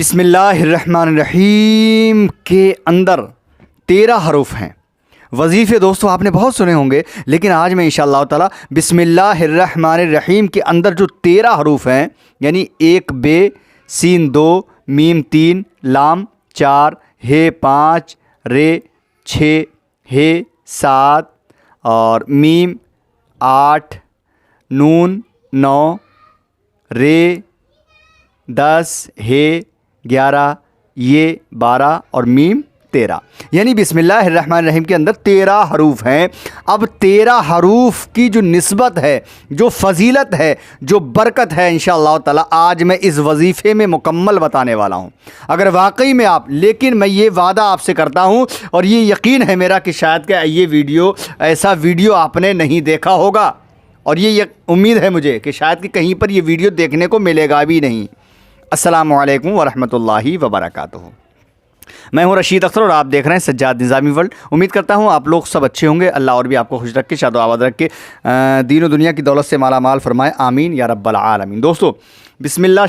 बिस्मिल्लाहिर्रहमानिर्रहीम के अंदर 13 हरूफ हैं। वजीफ़े दोस्तों आपने बहुत सुने होंगे, लेकिन आज मैं इंशाअल्लाह ताला बिस्मिल्लाहिर्रहमानिर्रहीम के अंदर जो 13 हरूफ हैं, यानी 1 बे, सीन 2, मीम 3, लाम 4, हे 5, रे 6, हे 7 और मीम 8, नून 9, रे 10, हे 11, ये 12 और मीम 13, यानी बिस्मिल्लाहिर्रहमानिर्रहीम के अंदर 13 हरूफ हैं। अब 13 हरूफ की जो निस्बत है, जो फजीलत है, जो बरकत है, इंशाअल्लाह ताला आज मैं इस वजीफ़े में मुकम्मल बताने वाला हूँ। अगर वाकई में आप, लेकिन मैं ये वादा आपसे करता हूँ और ये यकीन है मेरा कि शायद कि ये वीडियो, ऐसा वीडियो आपने नहीं देखा होगा, और ये उम्मीद है मुझे कि शायद कि कहीं पर ये वीडियो देखने को मिलेगा भी नहीं। अस्सलामु अलैकुम वरहमतुल्लाहि वबरकातुहू। मैं हूं रशीद अख्तर और आप देख रहे हैं सज्जाद निज़ामी वर्ल्ड। उम्मीद करता हूं आप लोग सब अच्छे होंगे। अल्लाह और भी आपको खुश रख के, शादो आबाद रख के, दीन और दुनिया की दौलत से माला माल फरमाए, आमीन या रब्बल आलमीन। दोस्तों बिस्मिल्लाह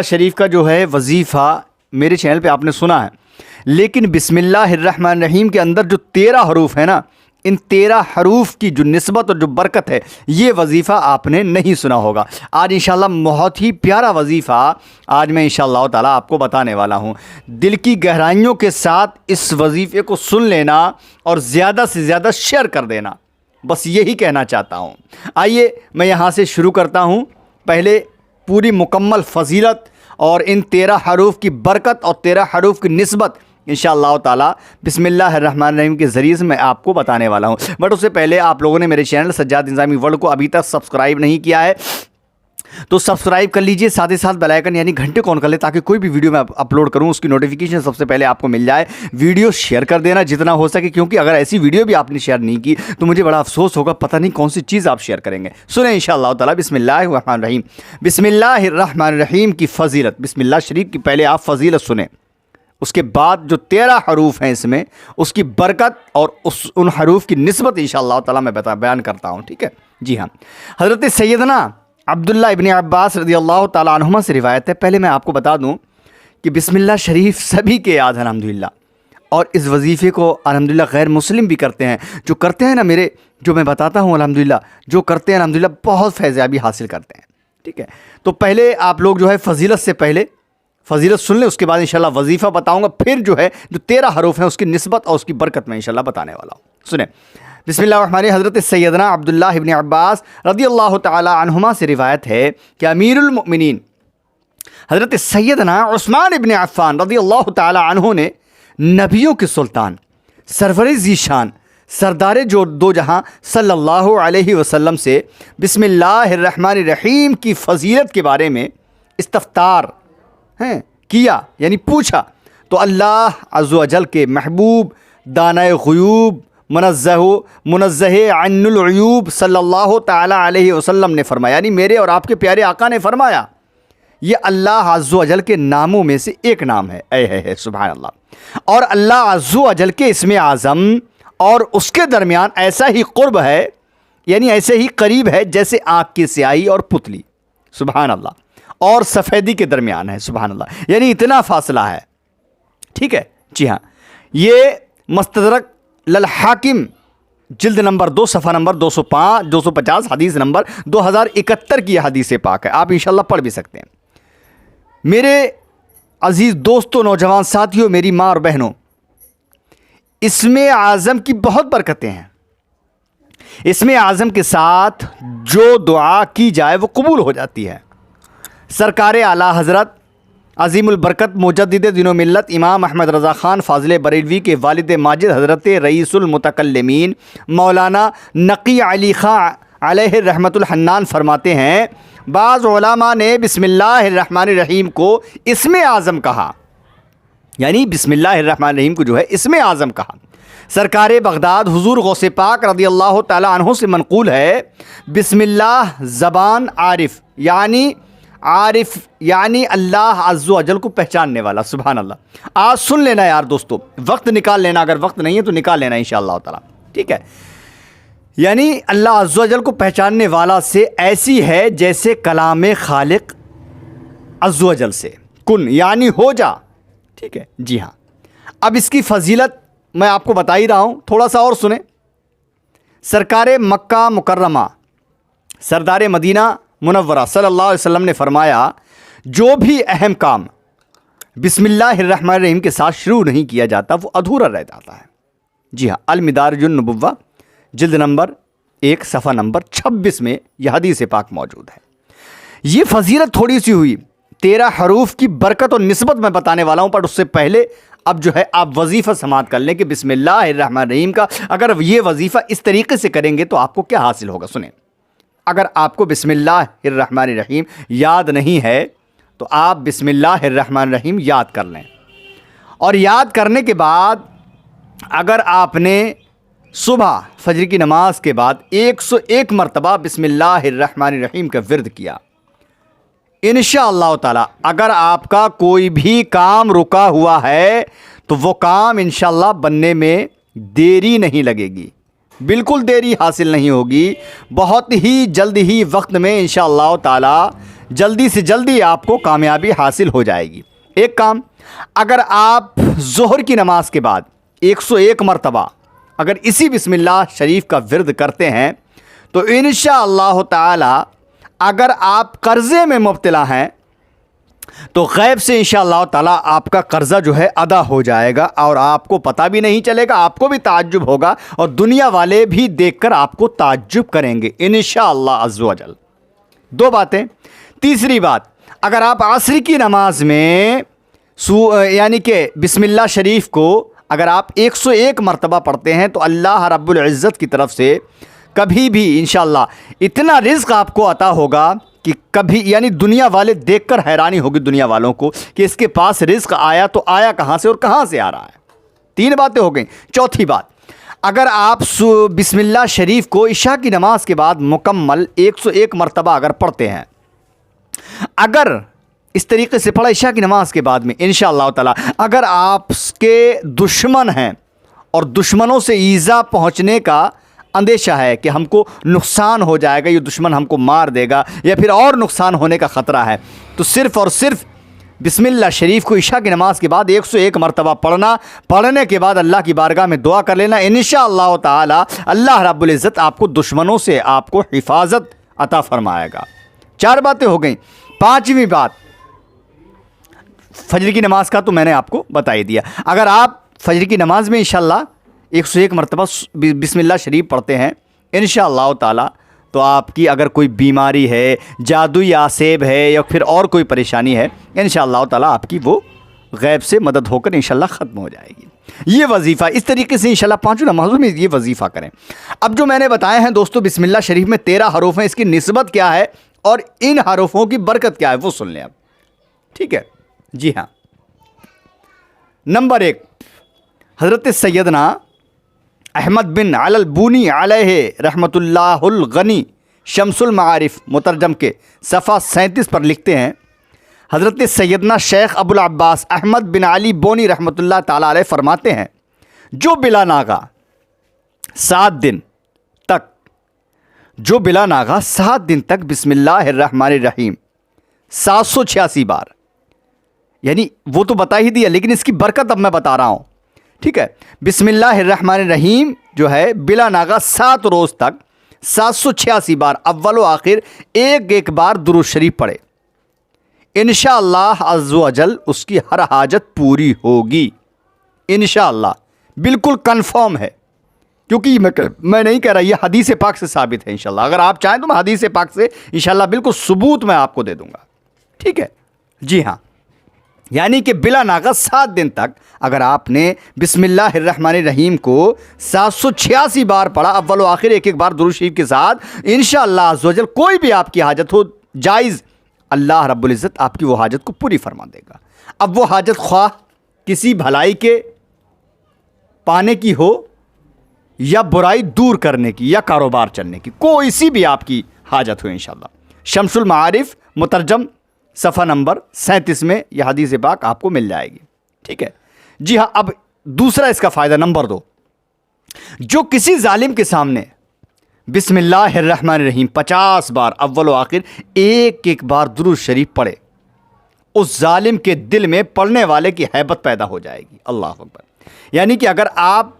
शरीफ का जो है वजीफ़ा मेरे चैनल पे आपने सुना है, लेकिन बिस्मिल्लाहिर्रहमानिर्रहीम के अंदर जो 13 हरूफ है ना, इन 13 हरूफ की जो निस्बत और जो बरकत है, ये वजीफ़ा आपने नहीं सुना होगा। आज इंशाल्लाह बहुत ही प्यारा वजीफ़ा आज मैं इंशाल्लाह ताला आपको बताने वाला हूँ। दिल की गहराइयों के साथ इस वजीफ़े को सुन लेना और ज़्यादा से ज़्यादा शेयर कर देना, बस यही कहना चाहता हूँ। आइए मैं यहाँ से शुरू करता हूँ। पहले पूरी मुकम्मल फ़जीलत और इन 13 हरूफ की बरकत और 13 हरूफ की निस्बत इंशाअल्लाह ताला बिस्मिल्लाहिर्रहमानिर्रहीम के ज़रिए से मैं आपको बताने वाला हूँ। बट उससे पहले आप लोगों ने मेरे चैनल सज्जाद निज़ामी वर्ल्ड को अभी तक सब्सक्राइब नहीं किया है तो सब्सक्राइब कर लीजिए, साथ ही साथ बेल आइकन यानी घंटे को ऑन कर ले, ताकि कोई भी वीडियो मैं अपलोड करूं उसकी नोटिफिकेशन सबसे पहले आपको मिल जाए। वीडियो शेयर कर देना जितना हो सके, क्योंकि अगर ऐसी वीडियो भी आपने शेयर नहीं की तो मुझे बड़ा अफसोस होगा, पता नहीं कौन सी चीज़ आप शेयर करेंगे। सुने इंशाअल्लाह ताला बिस्मिल्लाहिर्रहमानिर्रहीम। बिस्मिल्लाहिर्रहमानिर्रहीम की फ़जीलत, बिस्मिल्लाह शरीफ की पहले आप फ़जीलत सुने, उसके बाद जो 13 हरूफ हैं इसमें उसकी बरकत और उन हरूफ की निस्बत इंशाअल्लाह ताला मैं बयान करता हूँ। ठीक है जी हाँ। हज़रत सैयदना अब्दुल्लाह इब्न अब्बास रज़ियल्लाहु ताला अन्हुमा से रिवायत है। पहले मैं आपको बता दूं कि बिस्मिल्लाह शरीफ सभी के याद है अल्हम्दुलिल्लाह, और इस वजीफ़े को अल्हम्दुलिल्लाह गैर मुस्लिम भी करते हैं। जो करते हैं ना, मेरे जो मैं बताता हूँ अल्हम्दुलिल्लाह, जो करते हैं अल्हम्दुलिल्लाह बहुत फैज़याबी हासिल करते हैं। ठीक है, तो पहले आप लोग जो है फ़जीलत से पहले फ़जीलत सुन लें, उसके बाद इंशाल्लाह वजीफ़ा बताऊँगा, फिर जो है जो 13 हरूफ हैं उसकी निस्बत और उसकी बरकत में इंशाल्लाह बताने वाला हूँ। सुने बिस्मिल्लाहिर्रहमानिर्रहीम। हज़रत सैयदना अब्दुल्लाह इब्न अब्बास रज़ियल्लाहु ताला अन्हुमा से रिवायत है कि अमीरुल मोमिनीन हज़रत सैयदना उस्मान इब्न अफ़्फ़ान रज़ियल्लाहु ताला अन्हु ने नबियों के सुल्तान, सरवरे ज़ीशान, सरदारे जो दो जहाँ सल्लल्लाहु अलैहि वसल्लम से बिस्मिल्लाहिर्रहमानिर्रहीम की फ़जीलत के बारे में इस्तफ़तार हैं किया, यानी पूछा, तो अल्लाह अज़्ज़ व जल के महबूब दानाए ग़ुयूब मुनज़्ज़ह अन्नुल उयूब सल्लल्लाहु ताला अलैहि वसल्लम ने फरमाया, यानी मेरे और आपके प्यारे आका ने फरमाया, ये अल्लाह अज़्ज़ व जल के नामों में से एक नाम है। है सुभान अल्लाह। और अल्लाह अज़्ज़ व जल के इसमें आज़म और उसके दरमियान ऐसा ही क़ुर्ब है, यानी ऐसे ही करीब है जैसे आँख की स्याही और पुतली, सुभान अल्लाह, और सफ़ेदी के दरमियान है, सुभान अल्लाह, यानी इतना फासला है। ठीक है जी हाँ। ये मुस्तदरक लल हाकिम जिल्द नंबर 2 सफ़ा नंबर 250 हदीस नंबर 2071 की हदीस पाक है। आप इंशाल्लाह पढ़ भी सकते हैं। मेरे अज़ीज़ दोस्तों, नौजवान साथियों, मेरी माँ और बहनों, इसमें आज़म की बहुत बरकतें हैं। इसमें आज़म के साथ जो दुआ की जाए वो कबूल हो जाती है। सरकार आला हज़रत अज़ीमुल बरकत मुजद्दिद दीनो मिल्लत इमाम अहमद रज़ा ख़ान फ़ाज़िल बरेलवी के वालिद माजिद हज़रत रईसुल मुतकल्लिमीन मौलाना नक़ी अली ख़ान अलैहि रहमतुल हन्नान फरमाते हैं, बाज़ उलमा ने बिस्मिल्लाहिर्रहमानिर्रहीम को इसमें आज़म कहा, यानी बिस्मिल्लाहिर्रहमानिर्रहीम को जो है इसमें आज़म कहा। सरकार बगदाद हुज़ूर गौसे पाक रज़ियल्लाहु ताला अन्हु से मनक़ूल है, बिस्मिल्लाह ज़बान आरिफ़, यानी अल्लाह अज़्ज़ व जल को पहचानने वाला। सुभान अल्लाह। आज सुन लेना यार दोस्तों, वक्त निकाल लेना, अगर वक्त नहीं है तो निकाल लेना इंशाअल्लाह ताला। ठीक है, यानी अल्लाह अज़्ज़ व जल को पहचानने वाला से ऐसी है जैसे कलाम खालिक अज़्ज़ व जल से। कुन यानी हो जा। ठीक है जी हाँ। अब इसकी फजीलत मैं आपको बता ही रहा हूँ, थोड़ा सा और सुने। सरकार मक्का मुकर्रमा सरदार मदीना मुनव्वरा सल्लल्लाहु अलैहि वसल्लम ने फरमाया, जो भी अहम काम बिस्मिल्लाहिर्रहमानिर्रहीम के साथ शुरू नहीं किया जाता वो अधूरा रह जाता है। जी हाँ, अल मिदारिजुन नबुव्वा जिल्द नंबर 1 सफ़ा नंबर 26 में यह हदीस पाक मौजूद है। ये फजीलत थोड़ी सी हुई, 13 हरूफ की बरकत और निस्बत मैं बताने वाला हूँ, पर उससे पहले अब जो है आप वजीफ़ा समात कर लें कि बिस्मिल्लाहिर्रहमानिर्रहीम का अगर ये वजीफ़ा इस तरीके से करेंगे तो आपको क्या हासिल होगा। सुने, अगर आपको बिस्मिल्लाहिर्रहमानिर्रहीम याद नहीं है तो आप बिस्मिल्लाहिर्रहमानिर्रहीम याद कर लें, और याद करने के बाद अगर आपने सुबह फजर की नमाज के बाद 101 मरतबा बिस्मिल्लाहिर्रहमानिर्रहीम का विर्द किया, इंशाअल्लाह ताला अगर आपका कोई भी काम रुका हुआ है तो वो काम इंशाअल्लाह बनने में देरी नहीं लगेगी, बिल्कुल देरी हासिल नहीं होगी। बहुत ही जल्द ही वक्त में इंशाअल्लाह ताला जल्दी से जल्दी आपको कामयाबी हासिल हो जाएगी। एक काम, अगर आप ज़ोहर की नमाज के बाद 101 मरतबा अगर इसी बिस्मिल्लाह शरीफ का विर्द करते हैं तो इंशाअल्लाह ताला अगर आप कर्ज़े में मुब्तला हैं तो गैब से इंशाअल्लाह ताला आपका कर्ज़ा जो है अदा हो जाएगा और आपको पता भी नहीं चलेगा, आपको भी ताज्जुब होगा और दुनिया वाले भी देखकर आपको ताज्जुब करेंगे इंशाअल्लाह अज़्ज़ व जल। 2 बातें। तीसरी बात, अगर आप आसरी की नमाज में यानी कि बिस्मिल्लाह शरीफ को अगर आप 101 मरतबा पढ़ते हैं तो अल्लाह रब्बुल इज़्ज़त की तरफ से कभी भी इंशाअल्लाह इतना रिज़्क़ आपको अता होगा कि कभी यानी दुनिया वाले देखकर हैरानी होगी दुनिया वालों को कि इसके पास रिज़्क़ आया तो आया कहाँ से और कहाँ से आ रहा है। 3 बातें हो गई। चौथी बात, अगर आप बिस्मिल्लाह शरीफ को इशा की नमाज के बाद मुकम्मल 101 मरतबा अगर पढ़ते हैं, अगर इस तरीके से पढ़ा इशा की नमाज के बाद में इंशाअल्लाह ताला, अगर आपके दुश्मन हैं और दुश्मनों से ईज़ा पहुँचने का अंदेशा है कि हमको नुकसान हो जाएगा, ये दुश्मन हमको मार देगा या फिर और नुकसान होने का ख़तरा है, तो सिर्फ़ और सिर्फ बिस्मिल्लाह शरीफ को इशा की नमाज के बाद 101 मरतबा पढ़ना, पढ़ने के बाद अल्लाह की बारगाह में दुआ कर लेना, इंशाअल्लाह ताला अल्लाह रब्बुल इज़्ज़त आपको दुश्मनों से आपको हिफाजत अता फरमाएगा। 4 बातें हो गई। 5वीं बात, फजर की नमाज का तो मैंने आपको बता ही दिया। अगर आप फजर की नमाज में इंशाअल्लाह 101 मरतबा बिस्मिल्लाह शरीफ पढ़ते हैं इंशाअल्लाह ताला, तो आपकी अगर कोई बीमारी है, जादुई आसेब है या फिर और कोई परेशानी है, इंशाअल्लाह ताला आपकी वो गैब से मदद होकर इंशाअल्लाह ख़त्म हो जाएगी। ये वजीफ़ा इस तरीके से इंशाअल्लाह 5 नमाज़ों में ये वजीफ़ा करें। अब जो मैंने बताया है दोस्तों, बिस्मिल्लाह शरीफ में 13 हरूफ हैं, इसकी निस्बत क्या है और इन हरूफों की बरकत क्या है वो सुन लें अब। ठीक है जी हाँ। नंबर 1, हज़रत सैयदना अहमद बिन अल बूनी अलैहि रहमतुल्लाहुल गनी शम्सुल मारिफ मुतरजम के सफ़ा 37 पर लिखते हैं, हज़रत सैयदना शेख अबुल अब्बास अहमद बिन अली बोनी रहमतुल्लाह ताला अलैह फरमाते हैं, जो बिला नागा 7 दिन तक बिस्मिल्लाहिर्रहमानिर्रहीम 786 बार, यानी वो तो बता ही दिया लेकिन इसकी बरकत अब मैं बता रहा हूँ। ठीक है, बिस्मिल्लाहिर्रहमानिर्रहीम जो है बिला नागा 7 रोज़ तक 786 बार अव्वल व आखिर एक बार दुरूद शरीफ पढ़े, इंशाअल्लाह अज़्ज़ व जल उसकी हर हाजत पूरी होगी इंशाअल्लाह। बिल्कुल कन्फर्म है, क्योंकि मैं नहीं कह रहा, यह हदीस पाक से साबित है इंशाअल्लाह। अगर आप चाहें तो मैं हदीस पाक से इंशाअल्लाह बिल्कुल सबूत मैं आपको दे दूंगा। ठीक है जी हाँ, यानी कि बिला नागा 7 दिन तक अगर आपने बिस्मिल्लाहिर्रहमानिर्रहीम को 786 बार पढ़ा अव्वल व आखिर एक बार दुरूद शरीफ के साथ, इंशाअल्लाह अज़्ज़ व जल कोई भी आपकी हाजत हो जायज़, अल्लाह रब्बुल इज़्ज़त आपकी वो हाजत को पूरी फरमा देगा। अब वो हाजत ख्वाह किसी भलाई के पाने की हो या बुराई दूर करने की या कारोबार चलने की, कोई सी भी आपकी हाजत हो इंशाअल्लाह। शम्सुल मारिफ मुतरजम सफ़ा नंबर 37 में यह हदीस पाक आपको मिल जाएगी। ठीक है जी हाँ। अब दूसरा इसका फ़ायदा नंबर 2, जो किसी जालिम के सामने बिस्मिल्लाहिर्रहमानिर्रहीम 50 बार अव्वल व आखिर एक बार दुरूद शरीफ पढ़े, उस जालिम के दिल में पढ़ने वाले की हैबत पैदा हो जाएगी। अल्लाह अकबर। यानी कि अगर आप,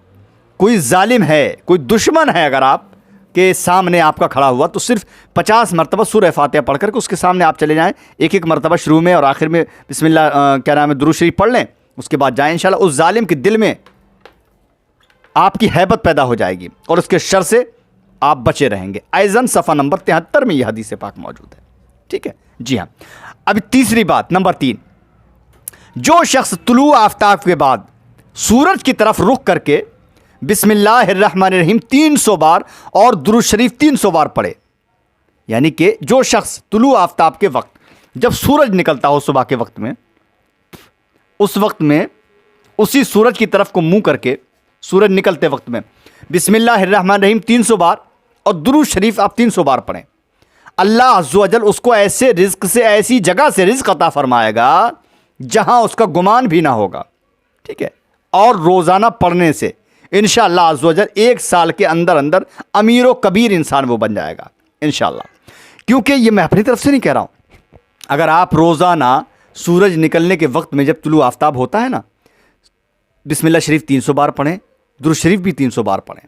कोई जालिम है, कोई दुश्मन है, अगर आप के सामने आपका खड़ा हुआ, तो सिर्फ 50 मरतबा सूरह फातिहा पढ़ करके उसके सामने आप चले जाएं, एक एक मरतबा शुरू में और आखिर में बिस्मिल्लाह क्या नाम है दुरूद शरीफ पढ़ लें, उसके बाद जाएं, इंशाल्लाह उस जालिम के दिल में आपकी हैबत पैदा हो जाएगी और उसके शर से आप बचे रहेंगे। आइजन सफ़ा नंबर 73 में यह हदीस पाक मौजूद है। ठीक है जी हाँ। अब तीसरी बात, नंबर 3, जो शख्स तुलू आफ्ताब के बाद सूरज की तरफ रुख करके बिस्मिल्लाहिर्रहमानिर्रहीम 300 बार और दुरूद शरीफ 300 बार पढ़े, यानी कि जो शख्स तुलू आफ्ताब के वक्त, जब सूरज निकलता हो सुबह के वक्त में, उस वक्त में उसी सूरज की तरफ को मुंह करके सूरज निकलते वक्त में बिस्मिल्लाहिर्रहमानिर्रहीम 300 बार और दुरूद शरीफ आप 300 बार पढ़ें, अल्लाह अज़्ज़ व जल उसको ऐसे रिज़्क़ से, ऐसी जगह से रिज़्क़ अता फरमाएगा जहां उसका गुमान भी ना होगा। ठीक है। और रोज़ाना पढ़ने से इंशाअल्लाह अज़्ज़ व जल 1 साल के अंदर अंदर अमीर व कबीर इंसान वो बन जाएगा इंशाअल्लाह। क्योंकि ये मैं अपनी तरफ से नहीं कह रहा हूँ, अगर आप रोज़ाना सूरज निकलने के वक्त में जब तुलू आफ्ताब होता है ना, बिस्मिल्लाह शरीफ 300 बार पढ़ें, दुरूद शरीफ भी 300 बार पढ़ें,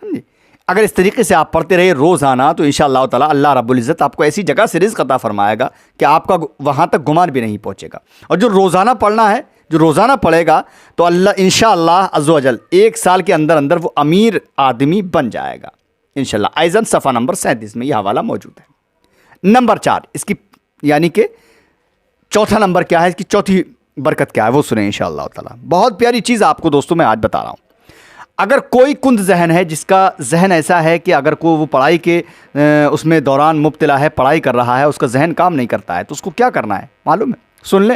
समझे। अगर इस तरीके से आप पढ़ते रहे रोज़ाना, तो इंशाअल्लाह ताला अल्लाह रब्बुल इज़्ज़त आपको ऐसी जगह से रिज़्क़ अता फरमाएगा कि आपका वहाँ तक गुमान भी नहीं पहुँचेगा। और जो रोज़ाना पढ़ना है, जो रोज़ाना पढ़ेगा, तो अल्लाह इंशाअल्लाह अज़्ज़ व जल 1 साल के अंदर अंदर वो अमीर आदमी बन जाएगा इंशाअल्लाह। आइज़न सफ़ा नंबर 37 में यह हवाला मौजूद है। नंबर 4, इसकी यानी कि चौथा नंबर क्या है, इसकी चौथी बरकत क्या है, वो सुने इंशाअल्लाह ताला। बहुत प्यारी चीज़ आपको दोस्तों मैं आज बता रहा हूँ। अगर कोई कुंद जहन है, जिसका जहन ऐसा है कि अगर वो पढ़ाई के उसमें दौरान मुब्तला है, पढ़ाई कर रहा है, उसका जहन काम नहीं करता है, तो उसको क्या करना है मालूम है? सुन ले।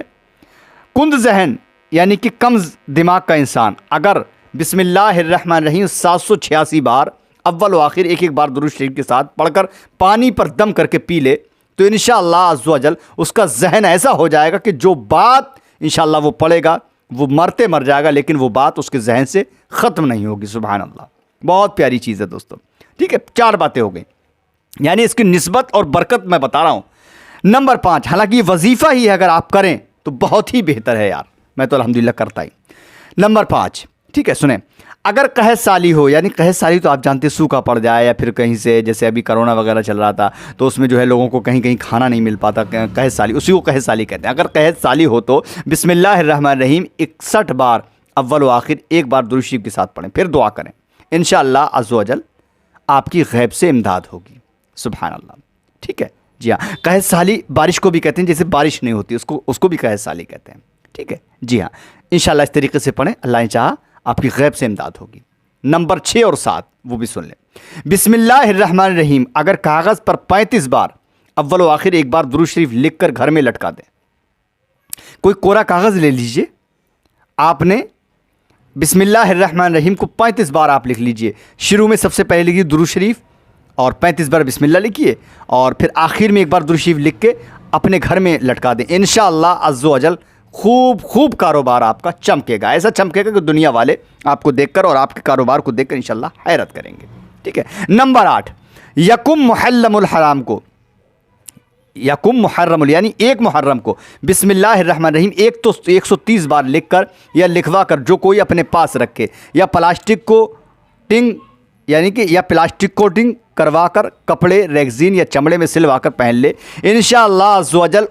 कुंद जहन यानी कि कम दिमाग का इंसान अगर बिस्मिल्लाहिर्रहमानिर्रहीम 786 बार अव्वल व आखिर एक एक बार दुरूद शरीफ के साथ पढ़कर पानी पर दम करके पी ले, तो इंशाअल्लाह अज़्ज़ व जल उसका जहन ऐसा हो जाएगा कि जो बात इंशाअल्लाह वो पढ़ेगा वो मरते मर जाएगा, लेकिन वो बात उसके जहन से ख़त्म नहीं होगी। सुभान अल्लाह। बहुत प्यारी चीज़ है दोस्तों। ठीक है, 4 बातें हो गई, यानी इसकी निस्बत और बरकत मैं बता रहा हूँ। नंबर 5, हालांकि ये वजीफ़ा ही है, अगर आप करें तो बहुत ही बेहतर है यार, मैं तो अल्हम्दुलिल्लाह करता ही। नंबर 5, ठीक है सुने, अगर कहत साली हो, यानी कहत साली तो आप जानते सूखा पड़ जाए, या फिर कहीं से जैसे अभी कोरोना वगैरह चल रहा था तो उसमें जो है लोगों को कहीं कहीं खाना नहीं मिल पाता, कहत साली, उसी को कहत साली कहते हैं। अगर कहत साली हो तो बिस्मिल्लाहिर्रहमानिर्रहीम 61 बार अव्वल व आखिर एक बार दुरूद शरीफ के साथ पढ़ें, फिर दुआ करें, इंशाअल्लाह अज़्ज़ व जल आपकी गैब से इमदाद होगी। सुभान अल्लाह। ठीक है जी हाँ। कहत साली बारिश को भी कहते हैं, जैसे बारिश नहीं होती उसको भी कहत साली कहते हैं। ठीक है जी हाँ, इंशाअल्लाह इस तरीके से पढ़ें, अल्लाह ने चाहा आपकी गैब से इमदाद होगी। नंबर 6 और 7 वो भी सुन लें। बिस्मिल्लाहिर्रहमानिर्रहीम अगर कागज़ पर 35 बार अव्वल व आखिर एक बार दुरूद शरीफ लिख कर घर में लटका दें। कोई कोरा कागज़ ले लीजिए, आपने बिस्मिल्लाहिर्रहमानिर्रहीम को 35 बार आप लिख लीजिए। शुरू में सबसे पहले लिखिए दुरूद शरीफ और 35 बार बिस्मिल्लाह लिखिए, और फिर आखिर में एक बार दुरूद शरीफ लिख के अपने घर में लटका दें। इंशाअल्लाह अज़्ज़ व जल खूब कारोबार आपका चमकेगा, ऐसा चमकेगा कि दुनिया वाले आपको देखकर और आपके कारोबार को देखकर इंशाअल्लाह हैरत करेंगे। ठीक है। नंबर 8, यकुम मुहर्रमुल हराम को, यकुम मुहर्रमुल यानी 1 मुहर्रम को बिस्मिल्लाहिर्रहमानिर्रहीम एक तो 130 बार लिखकर या लिखवा कर जो कोई अपने पास रखे, या प्लास्टिक को टिंग यानी कि या प्लास्टिक कोटिंग करवा कर कपड़े रेगजीन या चमड़े में सिलवा कर पहन ले, इंशाअल्लाह अज़्ज़ व जल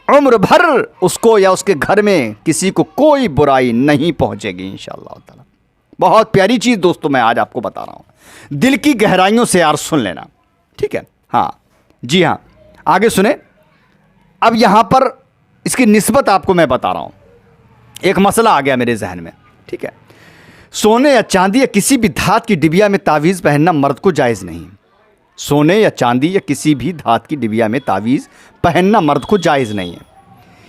उम्र भर उसको या उसके घर में किसी को कोई बुराई नहीं पहुंचेगी इंशाअल्लाह ताला। बहुत प्यारी चीज़ दोस्तों मैं आज आपको बता रहा हूँ, दिल की गहराइयों से यार सुन लेना। ठीक है हाँ जी हाँ, आगे सुने। अब यहाँ पर इसकी निस्बत आपको मैं बता रहा हूँ, एक मसला आ गया मेरे जहन में। ठीक है, सोने या चांदी या किसी भी धात की डिबिया में तावीज़ पहनना मर्द को जायज़ नहीं। सोने या चांदी या किसी भी धात की डिबिया में तावीज़ पहनना मर्द को जायज़ नहीं है।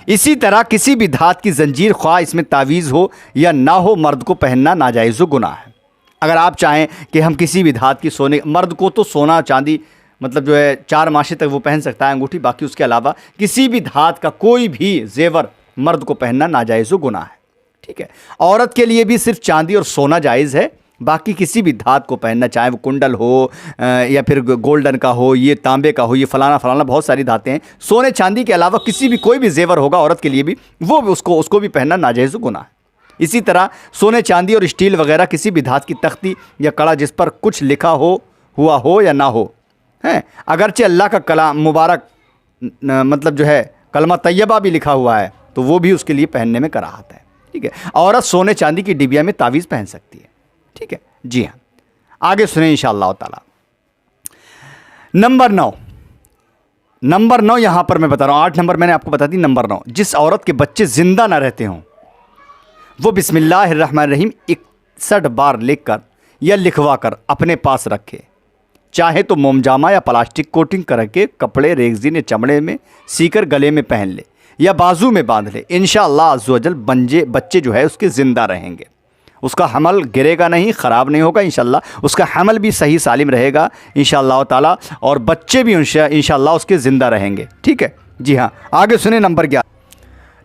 इसी तरह किसी भी धात की जंजीर ख्वाह इसमें तावीज़ हो या ना हो, मर्द को पहनना नाजायज़ व गुनाह है। अगर आप चाहें कि हम किसी भी धात की सोने, मर्द को तो सोना चांदी मतलब जो है 4 मासे तक वो पहन सकता है अंगूठी, बाकी उसके अलावा किसी भी धात का कोई भी जेवर मर्द को पहनना नाजायज़ व गुनाह है। ठीक है, औरत के लिए भी सिर्फ चांदी और सोना जायज़ है, बाकी किसी भी धात को पहनना, चाहे वो कुंडल हो या फिर गोल्डन का हो, ये तांबे का हो, ये फलाना फलाना बहुत सारी धातें हैं। सोने चांदी के अलावा किसी भी कोई भी जेवर होगा औरत के लिए भी, वो भी उसको भी पहनना नाजायज़ गुनाह है। इसी तरह सोने चांदी और स्टील वगैरह किसी भी धात की तख्ती या कड़ा जिस पर कुछ लिखा हुआ हो या ना हो, हैं, अगरचे अल्लाह का कलाम मुबारक मतलब जो है कलमा तैयबा भी लिखा हुआ है, तो वो भी उसके लिए पहनने में कराहत है। ठीक है, औरत सोने चांदी की डिबिया में तावीज़ पहन सकती है। ठीक है जी हाँ, आगे सुने इंशाअल्लाह ताला। नंबर 9 यहां पर मैं बता रहा हूं, 8 नंबर मैंने आपको बता दी। नंबर 9, जिस औरत के बच्चे जिंदा ना रहते हों वो बिस्मिल्लाहिर्रहमानिर्रहीम 61 बार लिखकर या लिखवा कर अपने पास रखे। चाहे तो मोमजामा या प्लास्टिक कोटिंग करके कपड़े रेगजीन या चमड़े में सीकर गले में पहन ले या बाजू में बांध ले। इंशाअल्लाह अज़्ज़वजल बच्चे जो है उसके ज़िंदा रहेंगे, उसका हमल गिरेगा नहीं, ख़राब नहीं होगा। इंशाअल्लाह उसका हमल भी सही सालिम रहेगा इंशाअल्लाह ताला, और बच्चे भी इंशाअल्लाह उसके ज़िंदा रहेंगे। ठीक है जी हाँ, आगे सुने नंबर 11।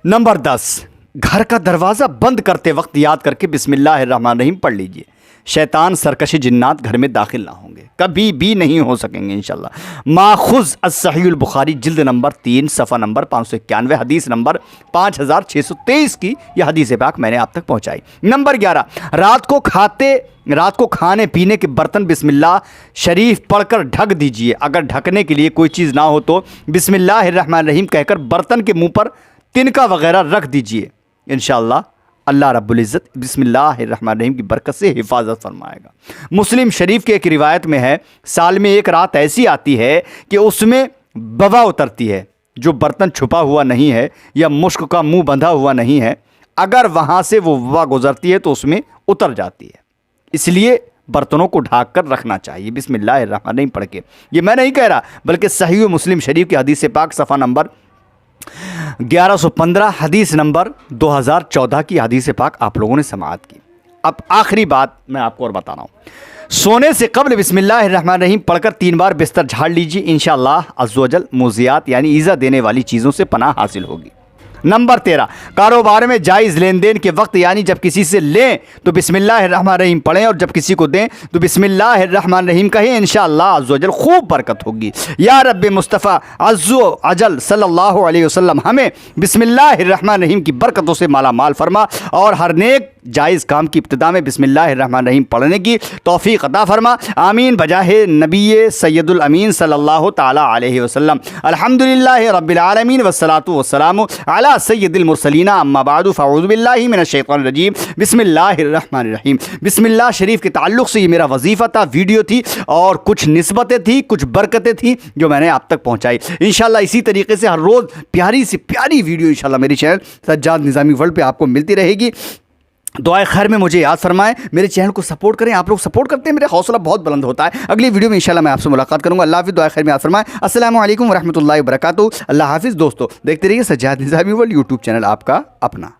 नंबर 10, घर का दरवाज़ा बंद करते वक्त याद करके बिस्मिल्लाहिर्रहमानिर्रहीम पढ़ लीजिए। शैतान सरकशी जिन्नात घर में दाखिल ना होंगे, कभी भी नहीं हो सकेंगे इंशाअल्लाह। माखुज़ अस्सहीहुल बुखारी जिल्द नंबर 3 सफ़ा नंबर 591 हदीस नंबर 5623 की यह हदीस पाक मैंने आप तक पहुंचाई। नंबर 11, रात को खाने पीने के बर्तन बिस्मिल्लाह शरीफ पढ़कर ढक दीजिए। अगर ढकने के लिए कोई चीज़ ना हो तो बिस्मिल्लाहिर्रहमानिर्रहीम कहकर बर्तन के मुंह पर तिनका वगैरह रख दीजिए। इंशाअल्लाह अल्लाह रब्बुल इज़्ज़त बिस्मिल्लाहिर्रहमानिर्रहीम की बरकत से हिफाजत फरमाएगा। मुस्लिम शरीफ की एक रिवायत में है, साल में एक रात ऐसी आती है कि उसमें वबा उतरती है, जो बर्तन छुपा हुआ नहीं है या मुश्क का मुंह बंधा हुआ नहीं है, अगर वहाँ से वो वबा गुजरती है तो उसमें उतर जाती है। इसलिए बर्तनों को ढाक कर रखना चाहिए बिस्मिल्लाहिर्रहमानिर्रहीम पढ़ के। ये मैं नहीं कह रहा, बल्कि सही मुस्लिम शरीफ की हदीस पाक सफ़ा नंबर 1115 हदीस नंबर 2014 की हदीस पाक आप लोगों ने समाअत की। अब आखिरी बात मैं आपको और बता रहा हूँ, सोने से कब्ल बिस्मिल्लाहिर्रहमानिर्रहीम पढ़कर 3 बार बिस्तर झाड़ लीजिए। इंशाअल्लाह अज़्ज़वजल मुज़ियात यानी ईज़ा देने वाली चीज़ों से पनाह हासिल होगी। नंबर 13, कारोबार में जायज़ लेन देन के वक्त यानी जब किसी से लें तो बिस्मिल्लाहिर्रहमानिर्रहीम पढ़ें, और जब किसी को दें तो बिस्मिल्लाहिर्रहमानिर्रहीम कहें। इंशाअल्लाह अज़्ज़वजल खूब बरकत होगी। या रब्बे मुस्तफ़ा अज़्ज़ो अजल सल्लल्लाहु अलैहि वसल्लम हमें बिस्मिल्लाहिर्रहमानिर्रहीम की बरकतों से माला माल फरमा, और हर नेक जायज़ काम की इब्तिदा में बिस्मिल्लाहिर्रहमानिर्रहीम पढ़ने की तौफ़ीक़ अता फरमा। आमीन बजाहे नबी सैयदुल अमीन सल्लल्लाहु ताला अलैहि वसल्लम। अल्हम्दुलिल्लाहि रब्बिल आलमीन वस्सलातु वस्सलामु अला सय्यिदिल मुरसलीन अम्मा बादु फ़अऊज़ु बिल्लाहि मिनश शैतानिर रजीम। बिस्मिल्लाहिर्रहमानिर्रहीम। बिस्मिल्लाह शरीफ के ताल्लुक़ से ये मेरा वजीफ़ा था, वीडियो थी, और कुछ निस्बतें थी, कुछ बरकतें थी जो मैंने आप तक पहुँचाई। इंशाअल्लाह इसी तरीके से हर रोज़ प्यारी से प्यारी वीडियो इंशाअल्लाह मेरी चैनल सज्जाद निज़ामी वर्ल्ड पे आपको मिलती रहेगी। दुआए खैर में मुझे याद फरमाएं, मेरे चैनल को सपोर्ट करें। आप लोग सपोर्ट करते हैं, मेरा हौसला बहुत बुलंद होता है। अगली वीडियो में इंशाल्लाह मैं आपसे मुलाकात करूंगा। अल्लाह हाफ़िज़, दुआए खैर में याद फरमाएं। अस्सलामु अलैकुम वरहमतुल्लाहि वबरकातुहू। अल्लाह हाफ़िज़ दोस्तों, देखते रहिए सज्जाद निज़ामी वर्ल्ड यूट्यूब चैनल आपका अपना।